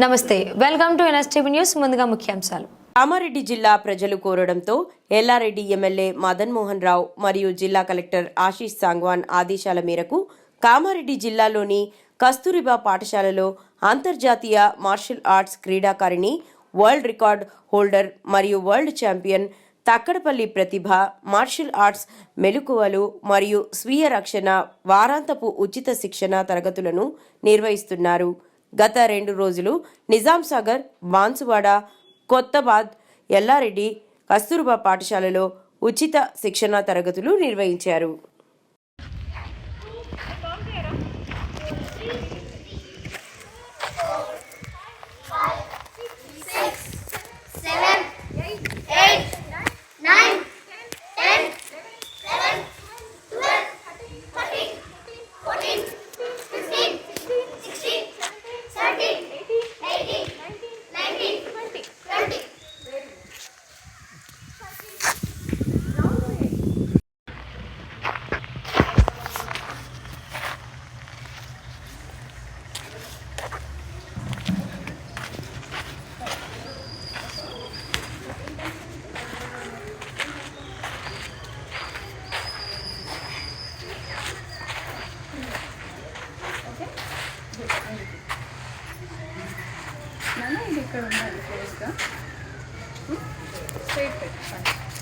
నమస్తే, welcome to NSTV news. ముందుగా ముఖ్యాంశాలు. కామారెడ్డి జిల్లా ప్రజలు కోరడంతో ఎల్లారెడ్డి ఎమ్మెల్యే మదన్ మోహన్ రావు మరియు జిల్లా కలెక్టర్ ఆశీష్ సాంగ్వాన్ ఆదేశాల మేరకు కామారెడ్డి జిల్లాలోని కస్తూరిబా పాఠశాలలో అంతర్జాతీయ మార్షల్ ఆర్ట్స్ క్రీడాకారిణి, వరల్డ్ రికార్డ్ హోల్డర్ మరియు వరల్డ్ ఛాంపియన్ తక్కడపల్లి ప్రతిభ మార్షల్ ఆర్ట్స్ మెలకువలు మరియు స్వీయ రక్షణ వారాంతపు ఉచిత శిక్షణ తరగతులను నిర్వహిస్తున్నారు. గత 2 రోజులు నిజాంసాగర్, బాన్సువాడ, కొత్తబాద్, ఎల్లారెడ్డి, కస్తూర్బా పాఠశాలలో ఉచిత శిక్షణ తరగతులు నిర్వహించారు. ఇది ఇక్కడ ఉండాలి ఫేస్గా.